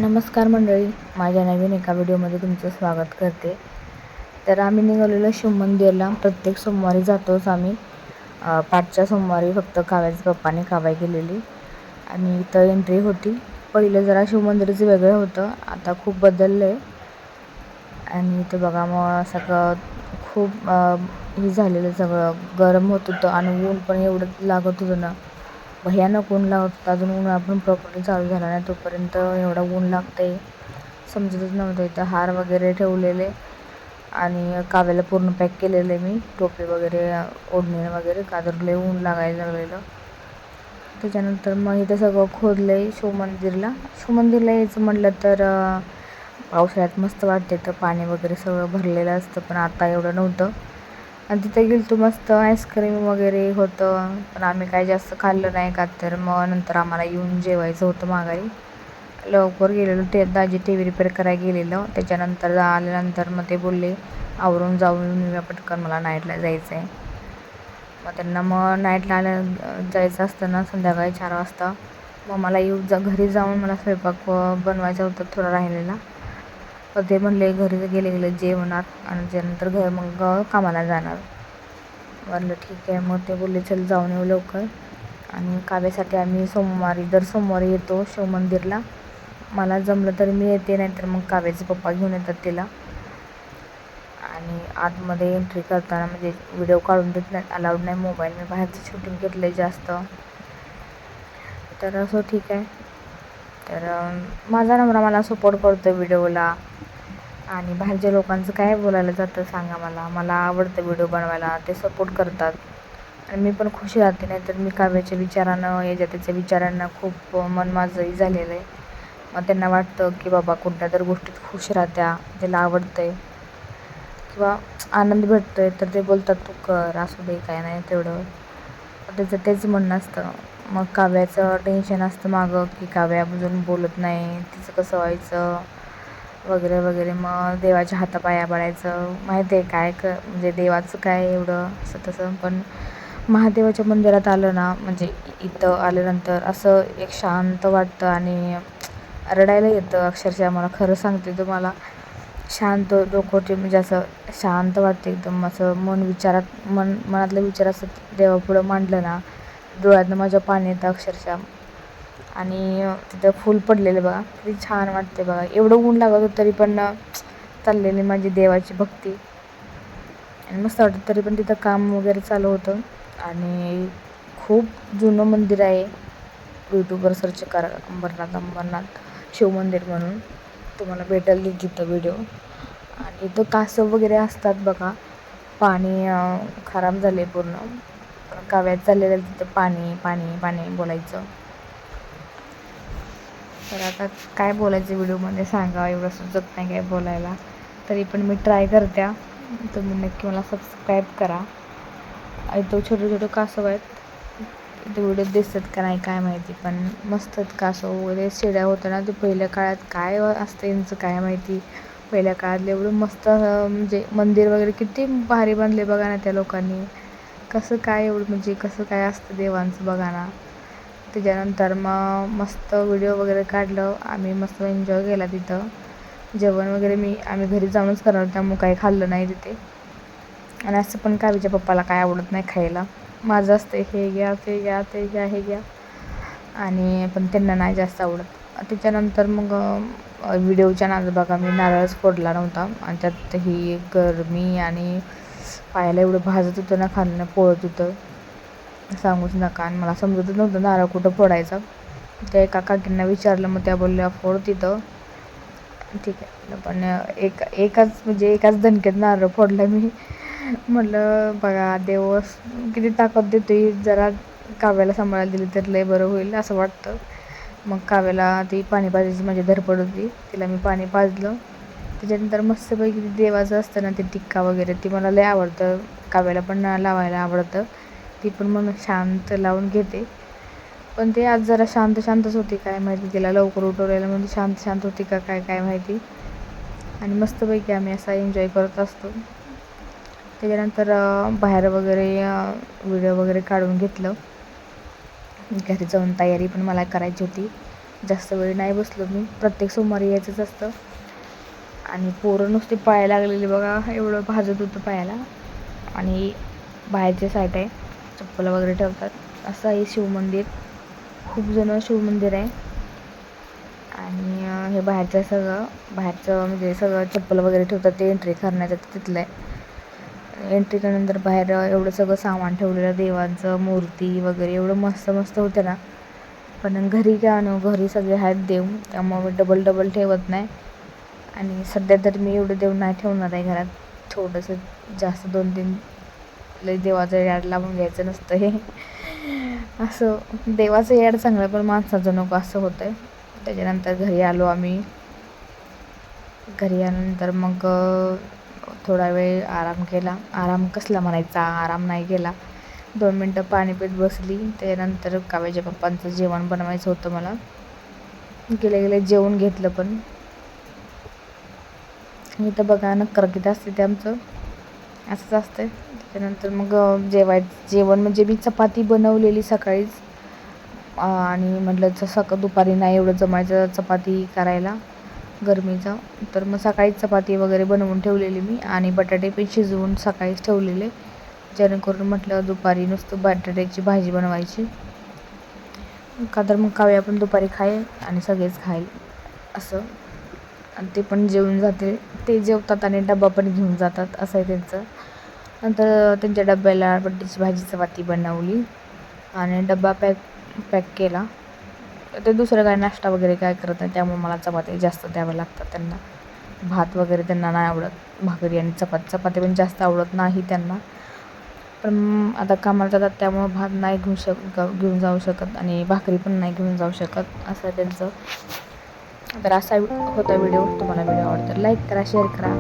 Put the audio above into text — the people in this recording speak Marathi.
नमस्कार मंडळी, माझ्या नवीन एका व्हिडिओमध्ये तुमचं स्वागत करते. तर आम्ही निघालेलो शिवमंदिरला. प्रत्येक सोमवारी जातोच आम्ही. 5च्या सोमवारी फक्त काव्याच्या पप्पाने कावाई गेलेली आणि इथं एंट्री होती. पहिलं जरा शिवमंदिराचं वेगळं होतं, आता खूप बदललं आहे. आणि इथं बघा मग सगळं खूप हे झालेलं, सगळं गरम होत होतं आणि ऊन पण एवढं लागत होतं ना, भयानक ऊन लागत होतं. अजून ऊन आपण प्रॉपर्ली चालू झाला नाही तोपर्यंत एवढं ऊन लागतंय समजतच नव्हतं. इथं हार वगैरे ठेवलेले आणि काव्याला पूर्ण पॅक केलेले मी, टोपी वगैरे ओढणी वगैरे, कादरले ऊन लागायला लागलेलं. त्याच्यानंतर मग इथं सगळं खोदलं शिवमंदिरला यायचं म्हटलं तर पावसाळ्यात मस्त वाटते. तर पाणी वगैरे सगळं भरलेलं असतं, पण आता एवढं नव्हतं. आणि तिथे गेलो मस्त आईस्क्रीम वगैरे होतं, पण आम्ही काय जास्त खाल्लं नाही का, तर मग नंतर आम्हाला येऊन जेवायचं होतं माघारी. लवकर गेलेलो, ते दाजी टी व्ही रिपेअर करायला गेलेलं. त्याच्यानंतर आल्यानंतर मग ते बोलले आवरून जाऊन मी पटकन, मला नाईटला जायचं आहे. मग त्यांना मग नाईटला जायचं असतं ना, संध्याकाळी 4 वाजता. मग मला घरी जाऊन मला स्वयंपाक बनवायचा होता थोडा राहिलेला. तर ते म्हणले घरी गेले जेवणार आणि त्यानंतर मग कामाला जाणार. म्हणलं ठीक आहे. मग ते बोलले चल जाऊन येऊ लवकर. आणि काव्यासाठी आम्ही दर सोमवारी येतो शिवमंदिरला. मला जमलं तर मी येते, नाहीतर मग काव्याचे पप्पा घेऊन येतात तिला. आणि आतमध्ये एंट्री करताना म्हणजे व्हिडिओ काढून देत नाही, अलाउड नाही मोबाईल. मी बाहेरचं शूटिंग घेतलं जास्त. तर असं ठीक आहे. तर माझा नवरा मला सपोर्ट करतो व्हिडिओला. आणि बाहेरच्या लोकांचं काय बोलायला जातं सांगा मला आवडतं व्हिडिओ बनवायला, ते सपोर्ट करतात आणि मी पण खुश राहते. नाहीतर मी काव्याच्या विचारानं त्याच्या विचारांना खूप मन माझंही झालेलं आहे. मग त्यांना वाटतं की बाबा कोणत्या तर गोष्टीत खुश राहत्या, त्याला आवडतं आहे किंवा आनंद भेटतो आहे, तर ते बोलतात तू कर, असू दे काय नाही तेवढं. त्याचं तेच म्हणणं असतं. मग काव्याचं टेन्शन असतं मागं की काव्या अजून बोलत नाही, तिचं कसं व्हायचं वगैरे वगैरे. मग देवाच्या हातापाया पडायचं. माहिती आहे काय म्हणजे देवाचं काय एवढं असं तसं, पण महादेवाच्या मंदिरात आलं ना, म्हणजे इथं आल्यानंतर असं एक शांत वाटतं आणि रडायला येतं अक्षरशः. मला खरं सांगते तुम्हाला, शांत डोकोटे म्हणजे असं शांत वाटते एकदम. असं मनातलं विचार असं देवापुढं मांडलं ना, डोळ्यातनं माझ्या पाणी येतं अक्षरशः. आणि तिथं फूल पडलेलं बघा, किती छान वाटते बघा. एवढं ऊन लागत होतं तरी पण चाललेली माझी देवाची भक्ती आणि मस्त वाटतं. तरी पण तिथं काम वगैरे चालू होतं आणि खूप जुनं मंदिर आहे. यूट्यूबवर सर्च करा अंबरनाथ शिवमंदिर म्हणून, तुम्हाला भेटेल तिथं व्हिडिओ. आणि इथं कासव वगैरे असतात बघा. पाणी खराब झाले पूर्ण, पण काव्यात चाललेलं तिथं पाणी पाणी पाणी बोलायचं. तर आता काय बोलायचं व्हिडिओमध्ये सांगा, एवढं सुचत नाही काय बोलायला. तरी पण मी ट्राय करते. तुम्ही नक्की मला सबस्क्राईब करा. इथं छोटे छोटे कासव आहेत, ते व्हिडिओ दिसतात का नाही काय माहिती, पण मस्त आहेत कासव वगैरे. शेड्या होत्या ना, ते पहिल्या काळात काय असतं यांचं काय माहिती. पहिल्या काळातलं एवढं मस्त म्हणजे मंदिर वगैरे किती भारी बांधले बघा ना त्या लोकांनी. कसं काय एवढं म्हणजे कसं काय असतं देवांचं बघा ना. त्याच्यानंतर मग मस्त व्हिडिओ वगैरे काढलं आम्ही, मस्त एन्जॉय केला तिथं. जेवण वगैरे आम्ही घरी जाऊनच करणार, त्यामुळे काही खाल्लं नाही तिथे. आणि असं पण काव्याच्या पप्पाला काय आवडत नाही खायला. माझं असतं हे घ्या ते घ्या ते घ्या हे घ्या, आणि पण त्यांना नाही जास्त आवडत. त्याच्यानंतर मग व्हिडिओच्या नादात बघा मी नारळच फोडला नव्हता, आणि त्यात ही गरमी आणि पायाला एवढं भाजत होतं ना, खाल्लं पोळत होतं सांगूच नका. आणि मला समजतच नव्हतं नारळ कुठं फोडायचा. त्या एका काकींना विचारलं, मग त्या बोलल्या फोड तिथं. ठीक आहे, पण एकाच दणक्यात नारळ फोडला मी. म्हटलं बघा देव किती ताकद देतोय, जरा काव्याला सांभाळायला दिली तर लय बरं होईल असं वाटतं. मग काव्याला ती पाणी पाजायची माझी धडपड होती, तिला मी पाणी पाजलं. त्याच्यानंतर मस्तपैकी देवाचं असतं ना ते टिक्का वगैरे, ती मला लय आवडतं. काव्याला पण लावायला आवडतं, ती पण मग शांत लावून घेते. पण ते आज जरा शांतच होती काय माहिती, तिला लवकर उठवलेलं म्हणजे शांत होती का काय माहिती. आणि मस्तपैकी आम्ही असा एन्जॉय करत असतो. त्याच्यानंतर बाहेर वगैरे व्हिडिओ वगैरे काढून घेतलं. घरी जाऊन तयारी पण मला करायची होती. जास्त वेळ नाही बसलो मी. प्रत्येक सोमवारी यायचंच असतं. आणि पोरं नुसती पायाला लागलेली बघा, एवढं भाजत होतं पायाला. आणि बाहेरचे साईट आहे, चप्पल वगैरे ठेवतात. असं आहे शिवमंदिर, खूप जुनं शिवमंदिर आहे. आणि हे बाहेरचं बाहेरचं म्हणजे सगळं चप्पल वगैरे ठेवतात, ते एंट्री करण्याचं तिथलं आहे. एंट्री केल्यानंतर बाहेर एवढं सगळं सामान ठेवलेलं, देवांचं मूर्ती वगैरे एवढं मस्त मस्त होतं ना. पण घरी काय आणू, घरी सगळे आहेत देव, त्यामुळे मी डबल ठेवत नाही. आणि सध्या तर मी एवढं देव नाही ठेवणार आहे घरात. थोडंसं जास्त 2-3 लई देवाचं याड लावून घ्यायचं नसतं हे. असं देवाचं याड चांगलं, पण माणसाचं नको असं होतं आहे. त्याच्यानंतर घरी आलो आम्ही. घरी आल्यानंतर मग थोडा वेळ आराम केला. आराम कसला म्हणायचा, आराम नाही केला. 2 मिनटं पाणी पीत बसली. त्यानंतर काव्याच्या पप्पांचं जेवण बनवायचं होतं मला. गेले जेवून घेतलं. पण इथं बघा नक्कर किती असते ते आमचं, असंच असतं. त्याच्यानंतर मग जेवण म्हणजे मी चपाती बनवलेली सकाळीच. आणि म्हटलं दुपारी नाही एवढं जमायचं चपाती करायला गरमीचं, तर मग सकाळीच चपाती वगैरे बनवून ठेवलेली मी. आणि बटाटे पण शिजवून सकाळीच ठेवलेले, जेणेकरून म्हटलं दुपारी नुसतं बटाट्याची भाजी बनवायची. का तर मग काव्या पण दुपारी खाईल आणि सगळेच खाईल असं. आणि ते पण जेवून जाते, ते जेवतात आणि डबा पण घेऊन जातात, असं आहे त्यांचं. नंतर त्यांच्या डब्याला बटाट्याची भाजी चपाती बनवली आणि डबा पॅक केला. ते दुसरं काय नाश्ता वगैरे काय करत नाही, त्यामुळे मला चपाती जास्त द्याव्या लागतात त्यांना. भात वगैरे त्यांना नाही आवडत, भाकरी आणि चपाती पण जास्त आवडत नाही त्यांना. पण आता कामाला जातात त्यामुळं भात नाही घेऊन जाऊ शकत आणि भाकरी पण नाही घेऊन जाऊ शकत, असं त्यांचं. तर असा होता व्हिडिओ. तुम्हाला व्हिडिओ आवडला तर लाईक करा, शेअर करा.